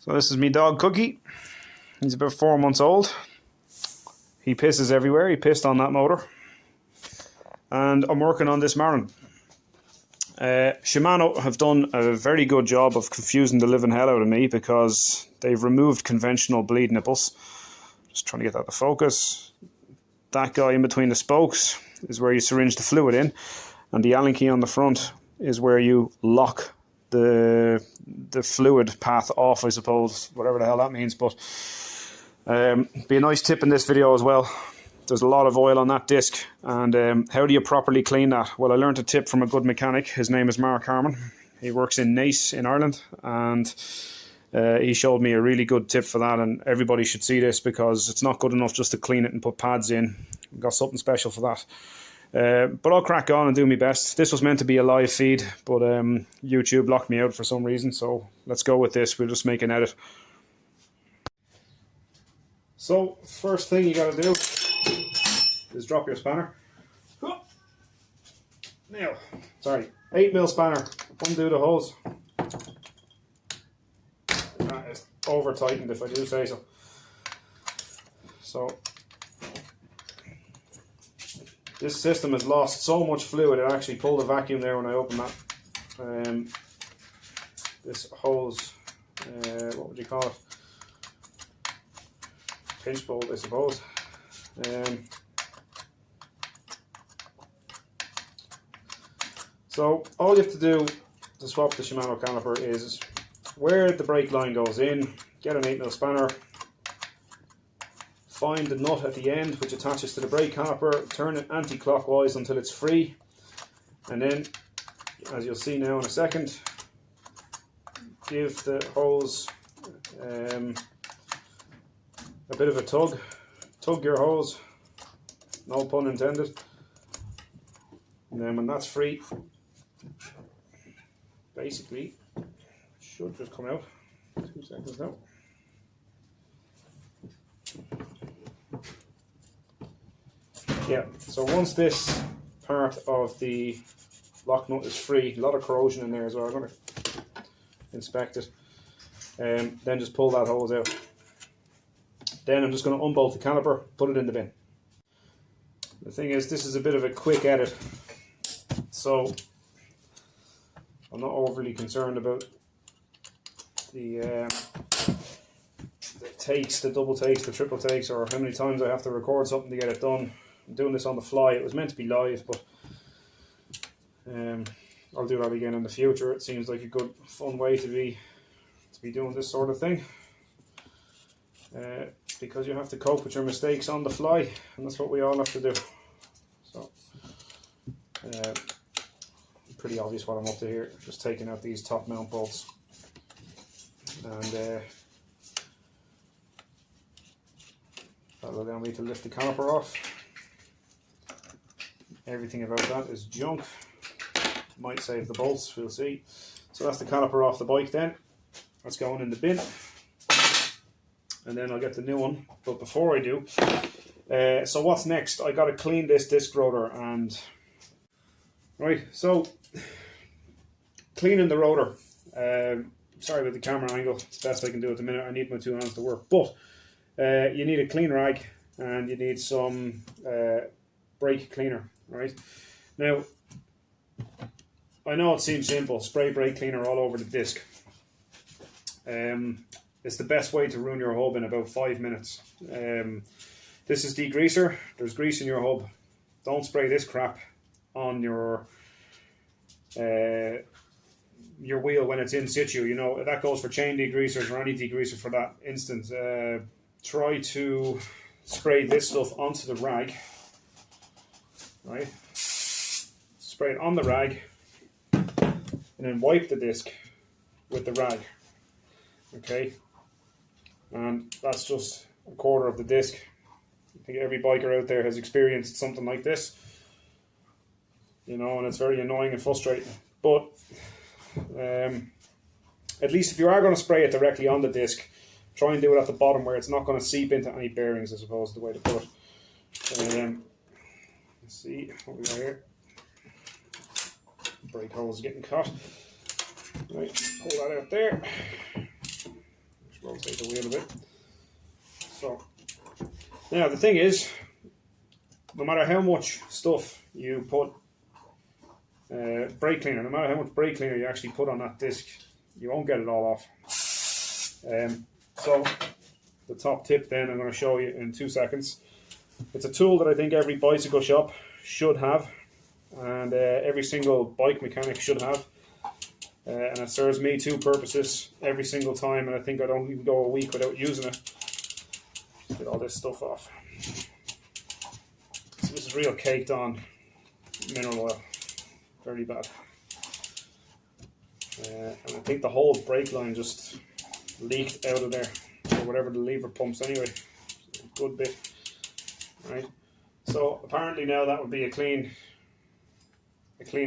So this is me dog Cookie. He's about 4 months old. He pisses everywhere. He pissed on that motor. And I'm working on this Marin. Shimano have done a very good job of confusing the living hell out of me because they've removed conventional bleed nipples. Just trying to get that to focus. That guy in between the spokes is where you syringe the fluid in, and the Allen key on the front is where you lock the fluid path off, I suppose, whatever the hell that means. But be a nice tip in this video as well. There's a lot of oil on that disc, and how do you properly clean that? Well, I learned a tip from a good mechanic. His name is Mark Harmon. He works in Naas in Ireland, and he showed me a really good tip for that, and everybody should see this because it's not good enough just to clean it and put pads in. We've got something special for that. But I'll crack on and do my best. This was meant to be a live feed, but YouTube locked me out for some reason, so let's go with this. We'll just make an edit. So, first thing you gotta do is drop your spanner. Now, sorry, 8mm spanner, undo the hose. That is over tightened if I do say so. So, this system has lost so much fluid, it actually pulled a vacuum there when I opened that. This hose, what would you call it? Pinch bolt, I suppose. So all you have to do to swap the Shimano caliper is where the brake line goes in, get an 8mm spanner, find the nut at the end which attaches to the brake caliper, turn it anti-clockwise until it's free, and then, as you'll see now in a second, give the hose a bit of a tug. Tug your hose, no pun intended. And then when that's free, basically, it should just come out. 2 seconds now. Yeah, so once this part of the lock nut is free, a lot of corrosion in there as well, I'm going to inspect it, then just pull that hose out. Then I'm just going to unbolt the caliper, put it in the bin. The thing is, this is a bit of a quick edit, so I'm not overly concerned about the takes, the double takes, the triple takes, or how many times I have to record something to get it done. I'm doing this on the fly. It was meant to be live, but I'll do that again in the future. It seems like a good, fun way to be doing this sort of thing. Because you have to cope with your mistakes on the fly, and that's what we all have to do. So, pretty obvious what I'm up to here. Just taking out these top mount bolts, and that'll allow me to lift the caliper off. Everything about that is junk. Might save the bolts, we'll see. So that's the caliper off the bike then. That's going in the bin. And then I'll get the new one. But before I do, so what's next? I got to clean this disc rotor, and right. So cleaning the rotor. Sorry about the camera angle. It's the best I can do at the minute. I need my 2 hands to work. But you need a clean rag, and you need some brake cleaner. Right now, I know it seems simple. Spray brake cleaner all over the disc. It's the best way to ruin your hub in about 5 minutes. This is degreaser. There's grease in your hub. Don't spray this crap on your wheel when it's in situ. You know, that goes for chain degreasers or any degreaser for that instance. Try to spray this stuff onto the rag. Right? Spray it on the rag, and then wipe the disc with the rag. Okay, and that's just a quarter of the disc. I think every biker out there has experienced something like this, you know, and it's very annoying and frustrating. But at least if you are going to spray it directly on the disc, try and do it at the bottom where it's not going to seep into any bearings, I suppose is the way to put it. Let's see what we got here. Brake hose getting caught. Right, pull that out there. rotate the wheel a bit. So, now the thing is, no matter how much stuff you put, brake cleaner, no matter how much brake cleaner you actually put on that disc, you won't get it all off. So, the top tip then I'm going to show you in 2 seconds. It's a tool that I think every bicycle shop should have, and every single bike mechanic should have. And it serves me 2 purposes every single time, and I think I don't even go a week without using it. Get all this stuff off. So this is real caked on mineral oil. Very bad. And I think the whole brake line just leaked out of there, or whatever the lever pumps anyway. A good bit. Right. So apparently now that would be a clean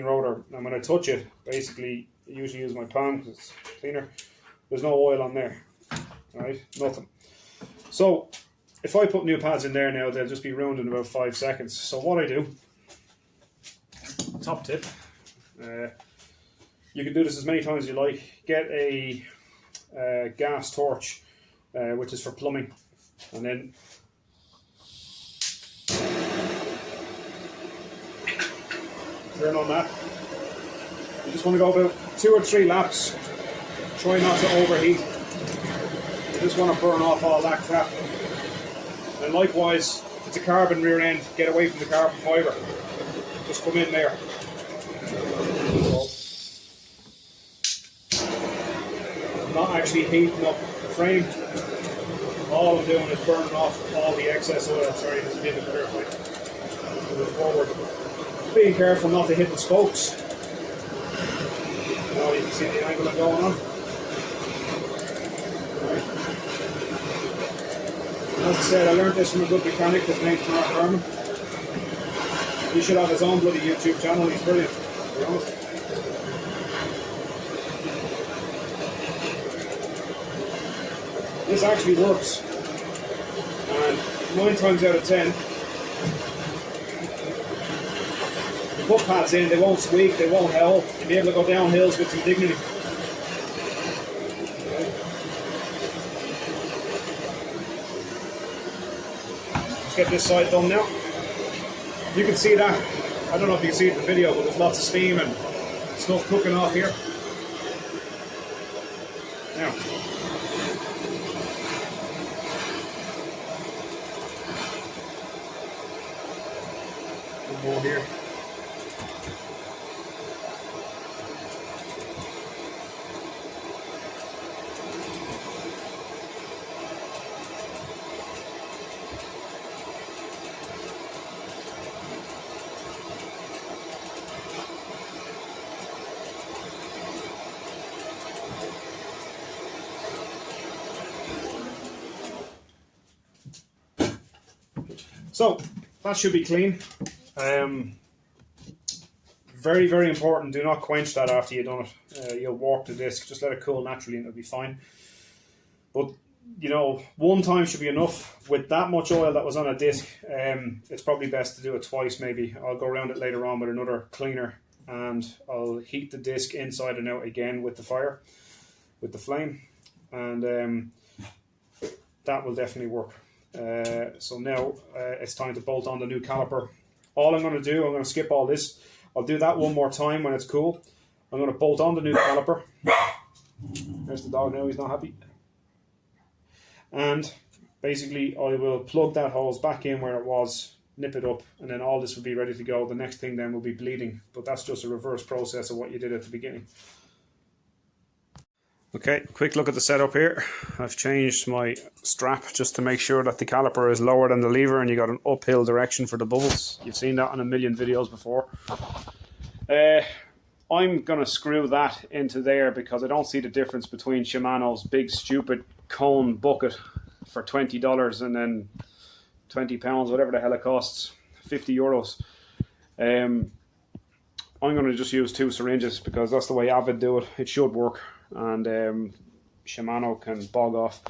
rotor. And when I touch it, basically I usually use my palm because it's cleaner. There's no oil on there, right? Nothing. So if I put new pads in there now, they'll just be ruined in about 5 seconds. So what I do, top tip, you can do this as many times as you like. Get a gas torch, which is for plumbing, and then turn on that. You just want to go about 2 or 3 laps. Try not to overheat. You just want to burn off all that crap. And likewise, if it's a carbon rear end, get away from the carbon fibre. Just come in there. So, I'm not actually heating up the frame. All I'm doing is burning off all the excess oil. Sorry, there's a bit of clarify. Move forward. Being careful not to hit the spokes. Now you can see the angle I'm going on. Right. As I said, I learned this from a good mechanic. His name's Mark Herman. He should have his own bloody YouTube channel. He's brilliant, to be honest. This actually works. And 9 times out of 10, put pads in, they won't squeak, they won't howl, you'll be able to go down hills with some dignity. Let's get this side done now. You can see that, I don't know if you can see it in the video, but there's lots of steam and stuff cooking off here. Now, one more here. So that should be clean. Very, very important. Do not quench that after you've done it. You'll warp the disc. Just let it cool naturally and it'll be fine. But, you know, 1 time should be enough. With that much oil that was on a disc, it's probably best to do it twice maybe. I'll go around it later on with another cleaner and I'll heat the disc inside and out again with the fire, with the flame. And that will definitely work. So now it's time to bolt on the new caliper. All I'm going to do, I'm going to skip all this. I'll do that 1 more time when it's cool. I'm going to bolt on the new caliper. There's the dog now, he's not happy. And basically I will plug that hose back in where it was, nip it up, and then all this will be ready to go. The next thing then will be bleeding, but that's just a reverse process of what you did at the beginning. Okay, quick look at the setup here. I've changed my strap just to make sure that the caliper is lower than the lever and you got an uphill direction for the bubbles. You've seen that on a million videos before. I'm going to screw that into there because I don't see the difference between Shimano's big stupid cone bucket for $20 and then £20, whatever the hell it costs, 50 euros. I'm going to just use 2 syringes because that's the way Avid do it. It should work. And Shimano can bog off.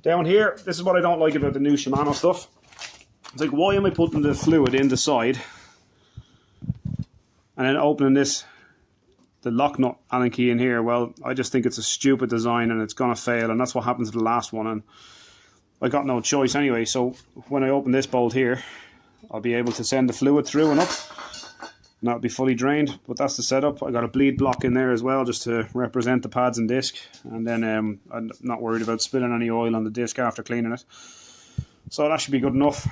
Down here, this is what I don't like about the new Shimano stuff. It's like, why am I putting the fluid in the side and then opening this lock nut Allen key in here, well, I just think it's a stupid design and it's going to fail, and that's what happened to the last one, and I got no choice anyway. So when I open this bolt here, I'll be able to send the fluid through and up, and that'll be fully drained. But that's the setup. I got a bleed block in there as well, just to represent the pads and disc, and then I'm not worried about spilling any oil on the disc after cleaning it. So that should be good enough.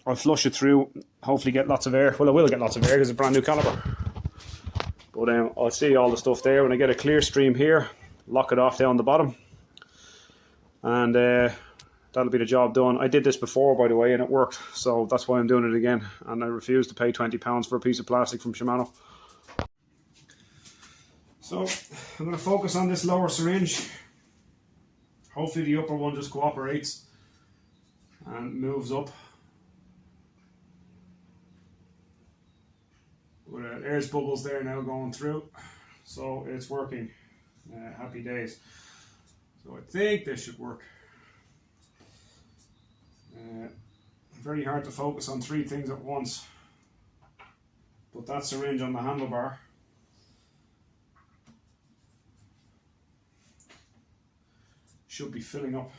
I'll flush it through, hopefully get lots of air. Well, I will get lots of air because it's a brand new caliper. But I'll see all the stuff there. When I get a clear stream here, lock it off down the bottom, and that'll be the job done. I did this before, by the way, and it worked, so that's why I'm doing it again, and I refuse to pay £20 for a piece of plastic from Shimano. So I'm going to focus on this lower syringe. Hopefully the upper one just cooperates and moves up. There's bubbles there now going through, so it's working. Happy days. So I think this should work. Very hard to focus on 3 things at once, but that syringe on the handlebar should be filling up.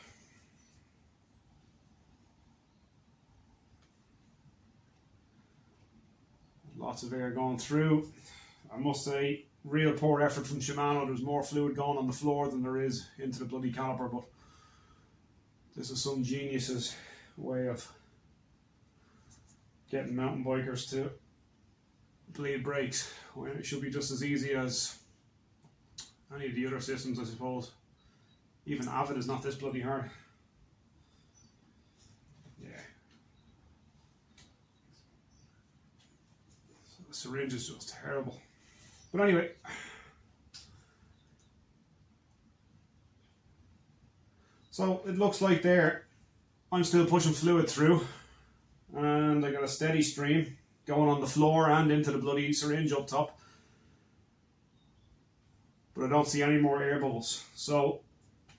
Lots of air going through. I must say, real poor effort from Shimano. There's more fluid going on the floor than there is into the bloody caliper, but this is some genius's way of getting mountain bikers to bleed brakes when it should be just as easy as any of the other systems, I suppose. Even Avid is not this bloody hard. Yeah. So the syringe is just terrible. But anyway, so it looks like there I'm still pushing fluid through, and I got a steady stream going on the floor and into the bloody syringe up top, but I don't see any more air bubbles. So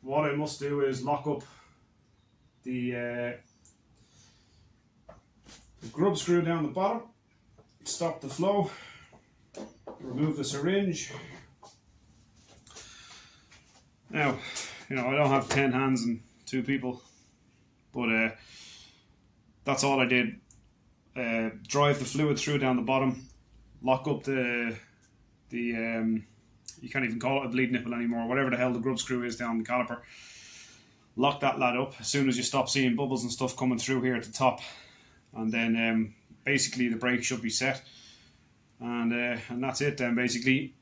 what I must do is lock up the grub screw down the bottom, stop the flow, remove the syringe. Now, I don't have 10 hands and 2 people, but that's all I did. Drive the fluid through down the bottom, lock up the you can't even call it a bleed nipple anymore, whatever the hell the grub screw is down the caliper. Lock that lad up as soon as you stop seeing bubbles and stuff coming through here at the top, and then basically the brake should be set, and that's it then. Basically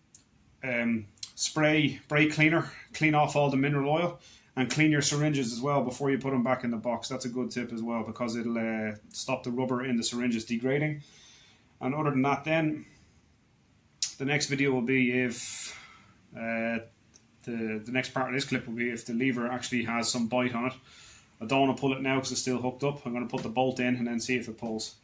spray brake cleaner, clean off all the mineral oil, and clean your syringes as well before you put them back in the box. That's a good tip as well, because it'll stop the rubber in the syringes degrading. And other than that, then the next video will be if the next part of this clip will be if the lever actually has some bite on it. I don't want to pull it now because it's still hooked up. I'm going to put the bolt in and then see if it pulls.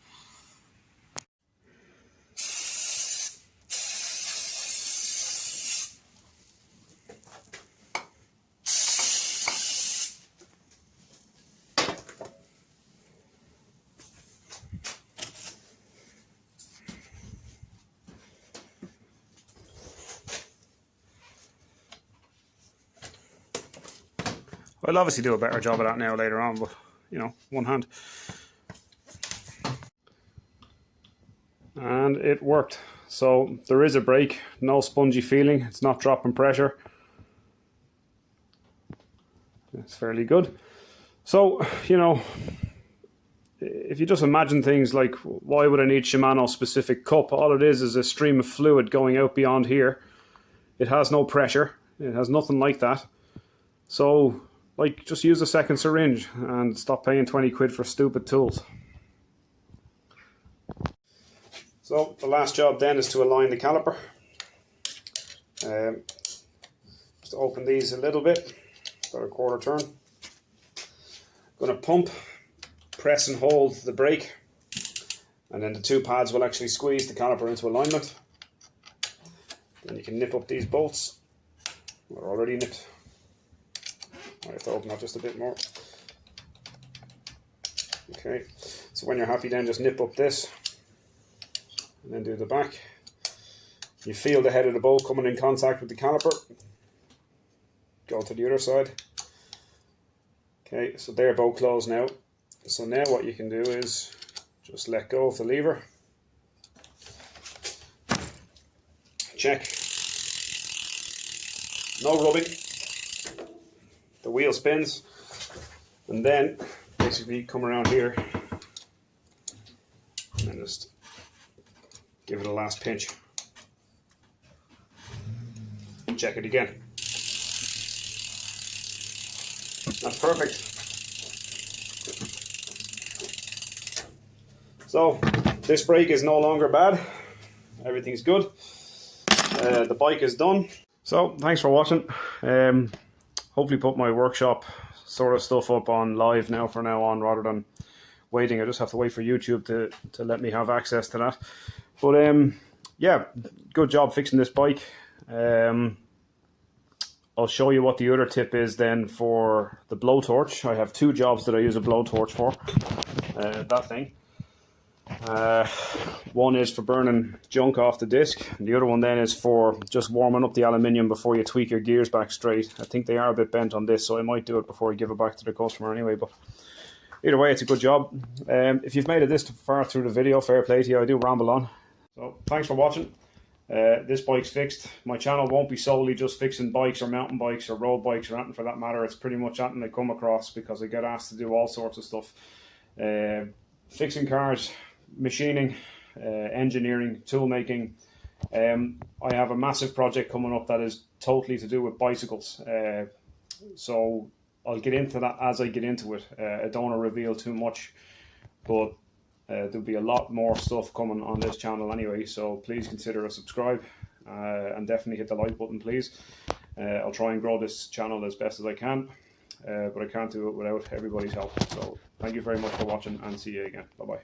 I'll obviously do a better job of that now later on, but one hand. And it worked. So there is a brake, no spongy feeling, it's not dropping pressure. It's fairly good. So, if you just imagine things like, why would I need Shimano specific cup? All it is a stream of fluid going out beyond here. It has no pressure, it has nothing like that. So, just use a second syringe and stop paying 20 quid for stupid tools. So the last job then is to align the caliper. Just open these a little bit, about a quarter turn. Going to pump, press and hold the brake, and then the 2 pads will actually squeeze the caliper into alignment. Then you can nip up these bolts. They're already nipped. I have to open that just a bit more. Okay, so when you're happy then just nip up this and then do the back. You feel the head of the bolt coming in contact with the caliper. Go to the other side. Okay, so they're both closed now. So now what you can do is just let go of the lever. Check. No rubbing. The wheel spins. And then basically come around here and just give it a last pinch. Check it again. That's perfect. So this brake is no longer bad. Everything's good. The bike is done. So thanks for watching. Hopefully put my workshop sort of stuff up on live now from now on, rather than waiting. I just have to wait for YouTube to let me have access to that. But yeah, good job fixing this bike. I'll show you what the other tip is then for the blowtorch. I have two jobs that I use a blowtorch for. That thing. One is for burning junk off the disc, and the other one then is for just warming up the aluminium before you tweak your gears back straight. I think they are a bit bent on this, so I might do it before I give it back to the customer anyway, but either way, it's a good job. If you've made it this far through the video, fair play to you. I do ramble on. So thanks for watching. This bike's fixed. My channel won't be solely just fixing bikes or mountain bikes or road bikes or anything for that matter. It's pretty much anything I come across, because I get asked to do all sorts of stuff. Fixing cars, machining, engineering, tool making. I have a massive project coming up that is totally to do with bicycles. So I'll get into that as I get into it. I don't want to reveal too much, but there'll be a lot more stuff coming on this channel anyway, so please consider a subscribe and definitely hit the like button, please. I'll try and grow this channel as best as I can, but I can't do it without everybody's help. So thank you very much for watching, and see you again. Bye bye.